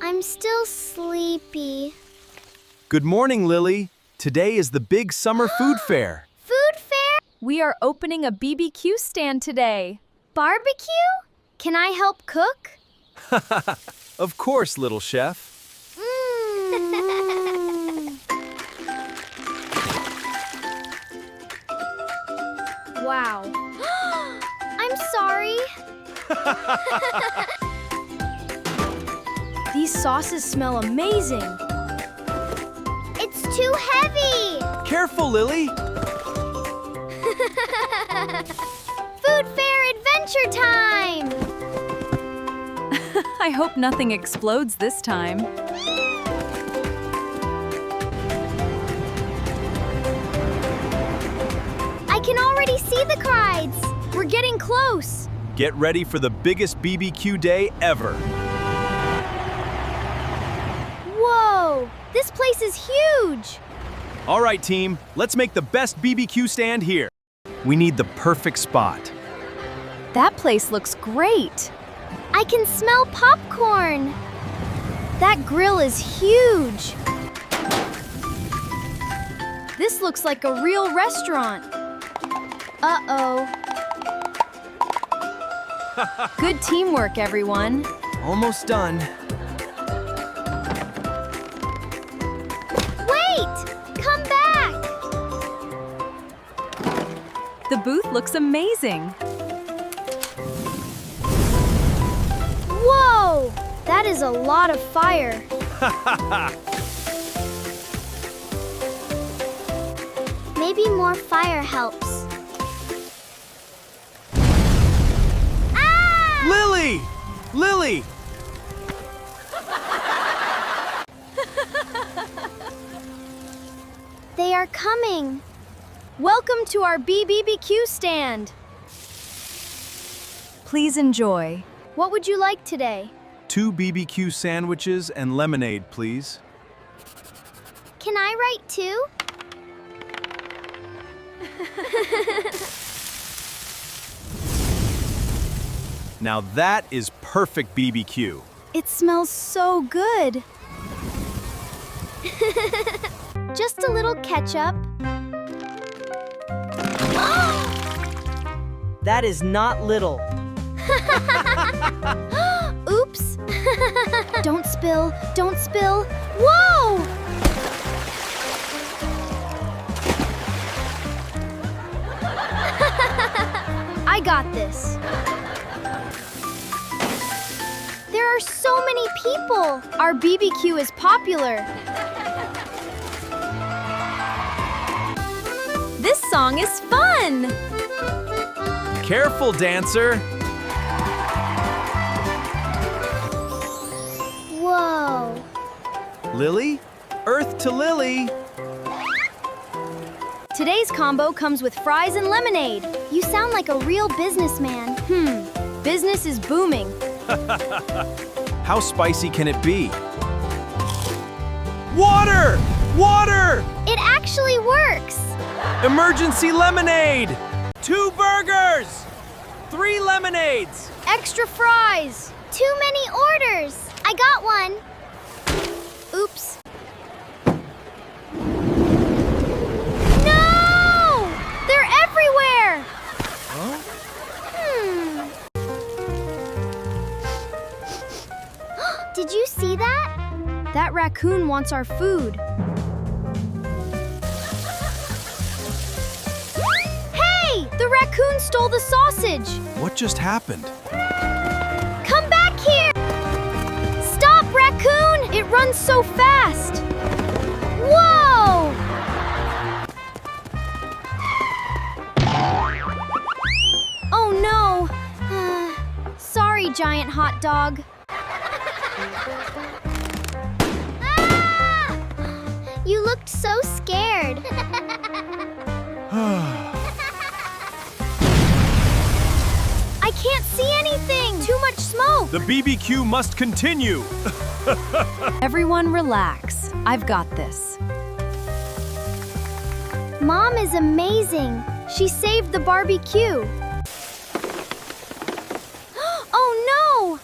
I'm still sleepy. Good morning, Lily. Today is the big summer food fair. Food fair? We are opening a BBQ stand today. Barbecue? Can I help cook? Of course, little chef. Wow. I'm sorry. These sauces smell amazing. It's too heavy. Careful, Lily. Food fair adventure time. I hope nothing explodes this time. I can already see the crides. We're getting close. Get ready for the biggest BBQ day ever. Whoa, this place is huge. All right, team, let's make the best BBQ stand here. We need the perfect spot. That place looks great. I can smell popcorn. That grill is huge. This looks like a real restaurant. Uh-oh. Good teamwork, everyone. Almost done. Wait! Come back! The booth looks amazing. Whoa! That is a lot of fire. Maybe more fire helps. Ah! Lily! Lily! They are coming. Welcome to our BBQ stand. Please enjoy. What would you like today? 2 BBQ sandwiches and lemonade, please. Can I write too? Now that is perfect BBQ. It smells so good. Just a little ketchup. That is not little. Oops. Don't spill, don't spill. Whoa! I got this. There are so many people. Our BBQ is popular. This song is fun. Careful, dancer. Whoa. Lily? Earth to Lily. Today's combo comes with fries and lemonade. You sound like a real businessman. Business is booming. How spicy can it be? Water! Water! It actually works. Emergency lemonade! 2 burgers! 3 lemonades! Extra fries. Too many orders. I got one. Oops. No! They're everywhere! Did you see that? That raccoon wants our food. Hey! The raccoon stole the sausage! What just happened? Come back here! Stop, raccoon! It runs so fast! Whoa! Oh no! Sorry, giant hot dog. Ah! You looked so scared. I can't see anything! Too much smoke! The BBQ must continue. Everyone relax. I've got this. Mom is amazing. She saved the barbecue. Oh no!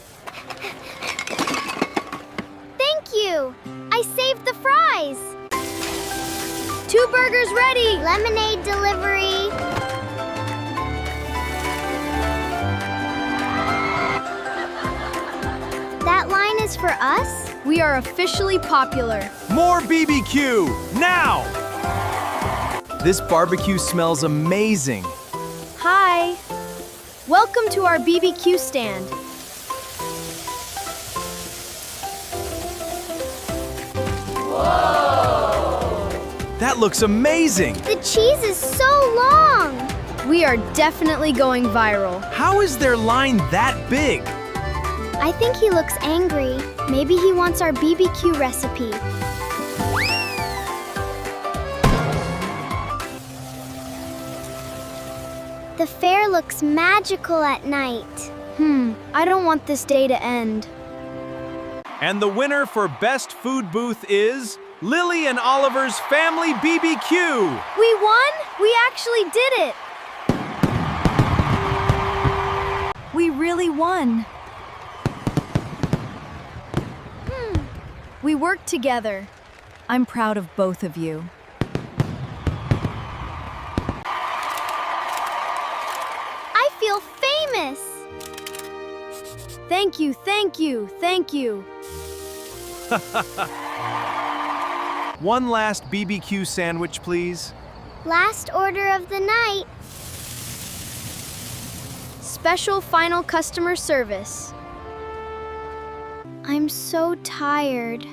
you. I saved the fries. 2 burgers ready. Lemonade delivery. That line is for us? We are officially popular. More BBQ, now! This barbecue smells amazing. Hi. Welcome to our BBQ stand. That looks amazing. The cheese is so long. We are definitely going viral. How is their line that big? I think he looks angry. Maybe he wants our BBQ recipe. The fair looks magical at night. I don't want this day to end. And the winner for Best Food Booth is Lily and Oliver's Family BBQ. We won? We actually did it. We really won. We worked together. I'm proud of both of you. I feel famous. Thank you, thank you, thank you. One last BBQ sandwich, please. Last order of the night. Special final customer service. I'm so tired.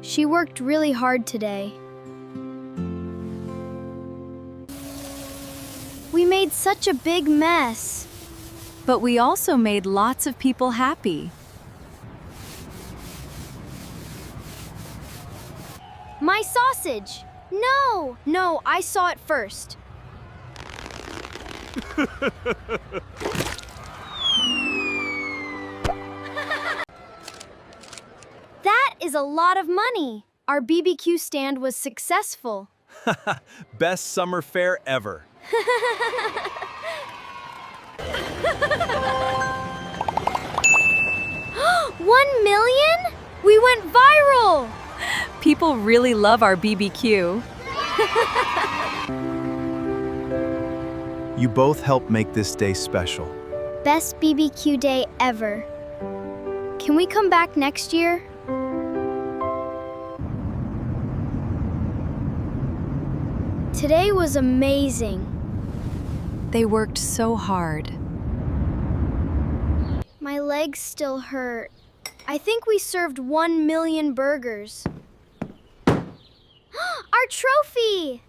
She worked really hard today. We made such a big mess. But we also made lots of people happy. My sausage! No! No, I saw it first. That is a lot of money. Our BBQ stand was successful. Best summer fair ever. 1 million? We went viral! People really love our BBQ. You both helped make this day special. Best BBQ day ever. Can we come back next year? Today was amazing. They worked so hard. My legs still hurt. I think we served 1 million burgers. Our trophy!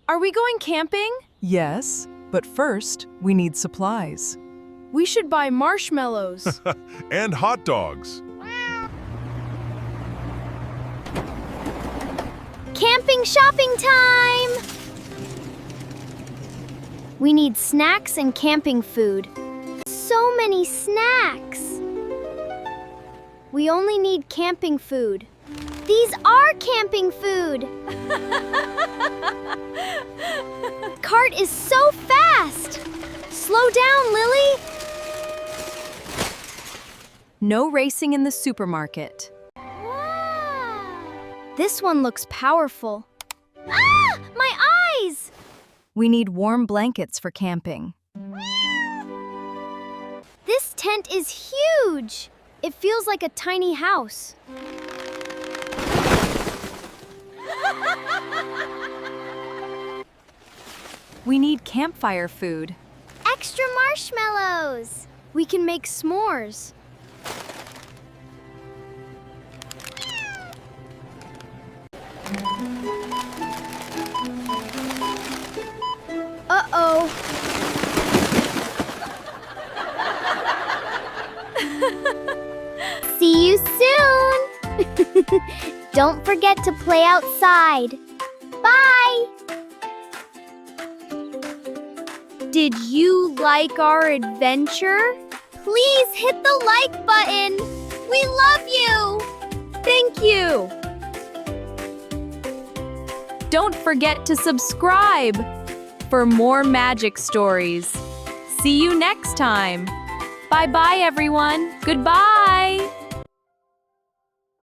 Are we going camping? Yes, but first, we need supplies. We should buy marshmallows. And hot dogs. Camping shopping time! We need snacks and camping food. So many snacks. We only need camping food. These are camping food. Cart is so fast. Slow down, Lily. No racing in the supermarket. Wow. This one looks powerful. Ah! My eyes! We need warm blankets for camping. This tent is huge. It feels like a tiny house. We need campfire food. Extra marshmallows. We can make s'mores. Uh-oh. See you soon. Don't forget to play outside. Bye. Did you like our adventure? Please hit the like button. We love you. Thank you. Don't forget to subscribe for more magic stories. See you next time. Bye-bye, everyone. Goodbye.